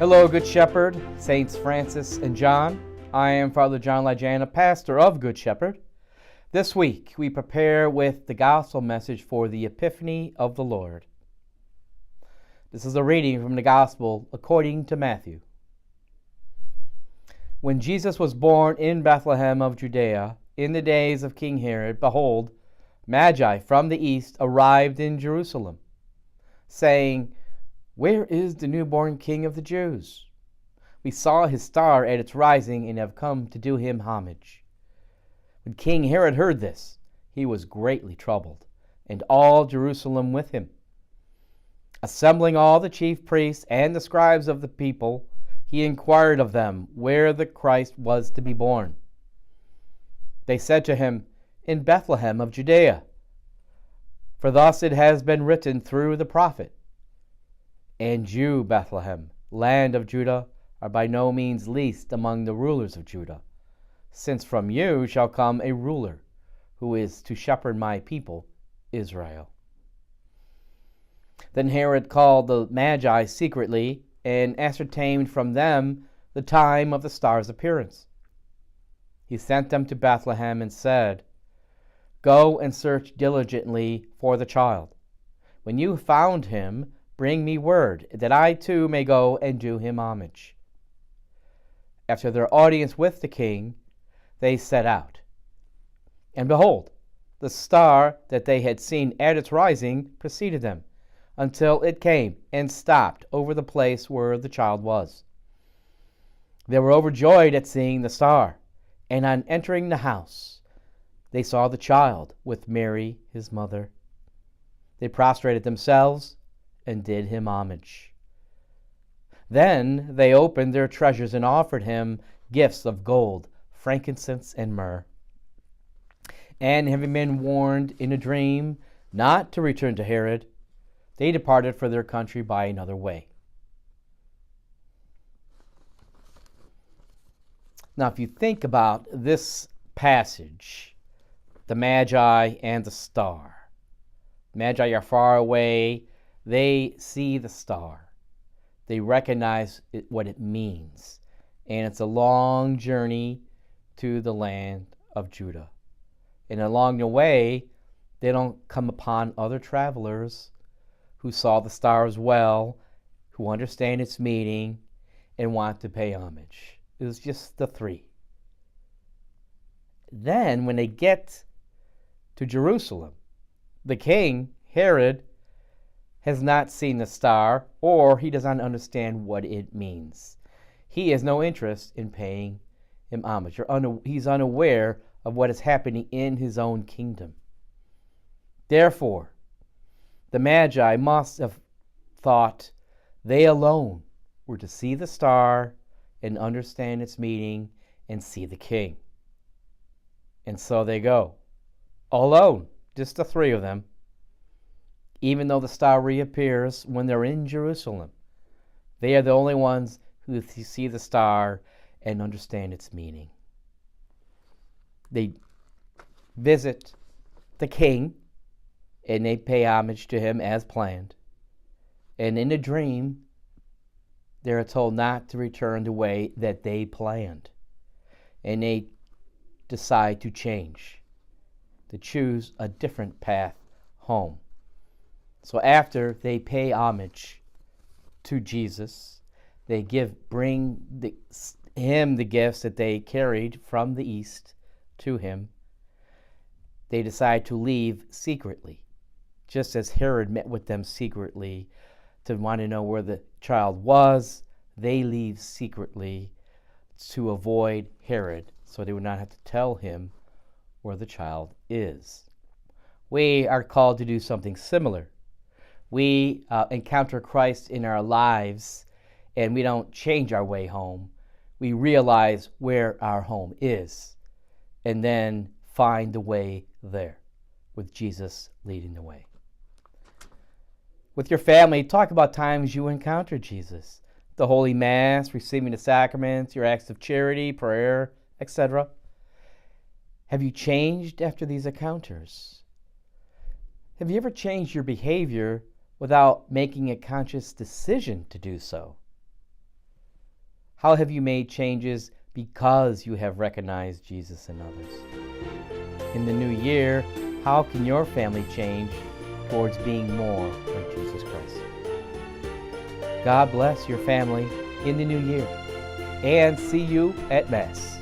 Hello, Good Shepherd, Saints Francis and John. I am Father John Lajana, pastor of Good Shepherd. This week, we prepare with the gospel message for the Epiphany of the Lord. This is a reading from the gospel according to Matthew. When Jesus was born in Bethlehem of Judea, in the days of King Herod, behold, Magi from the east arrived in Jerusalem, saying, "Where is the newborn King of the Jews? We saw his star at its rising and have come to do him homage." When King Herod heard this, he was greatly troubled, and all Jerusalem with him. Assembling all the chief priests and the scribes of the people, he inquired of them where the Christ was to be born. They said to him, "In Bethlehem of Judea. For thus it has been written through the prophet, And you, Bethlehem, land of Judah, are by no means least among the rulers of Judah, since from you shall come a ruler, who is to shepherd my people, Israel." Then Herod called the Magi secretly, and ascertained from them the time of the star's appearance. He sent them to Bethlehem and said, "Go and search diligently for the child. When you found him, bring me word, that I too may go and do him homage." After their audience with the king, they set out. And behold, the star that they had seen at its rising preceded them, until it came and stopped over the place where the child was. They were overjoyed at seeing the star, and on entering the house, they saw the child with Mary, his mother. They prostrated themselves and did him homage. Then they opened their treasures and offered him gifts of gold, frankincense, and myrrh. And having been warned in a dream not to return to Herod, they departed for their country by another way. Now, if you think about this passage, the Magi and the star. Magi are far away. They see the star. They recognize what it means. And it's a long journey to the land of Judah. And along the way, they don't come upon other travelers who saw the star as well, who understand its meaning, and want to pay homage. It was just the three. Then, when they get to Jerusalem, the king, Herod, has not seen the star, or he does not understand what it means. He has no interest in paying him homage, or he's unaware of what is happening in his own kingdom. Therefore, the Magi must have thought they alone were to see the star and understand its meaning and see the king. And so they go, alone, just the three of them, even though the star reappears when they're in Jerusalem. They are the only ones who see the star and understand its meaning. They visit the king, and they pay homage to him as planned. And in a dream, they are told not to return the way that they planned. And they decide to change, to choose a different path home. So after they pay homage to Jesus, they bring him the gifts that they carried from the east to him. They decide to leave secretly, just as Herod met with them secretly to want to know where the child was. They leave secretly to avoid Herod, so they would not have to tell him where the child is. We are called to do something similar. We encounter Christ in our lives, and we don't change our way home. We realize where our home is, and then find the way there, with Jesus leading the way. With your family, talk about times you encountered Jesus. The Holy Mass, receiving the sacraments, your acts of charity, prayer, etc. Have you changed after these encounters? Have you ever changed your behavior without making a conscious decision to do so? How have you made changes because you have recognized Jesus in others? In the new year, how can your family change towards being more like Jesus Christ? God bless your family in the new year, and see you at Mass.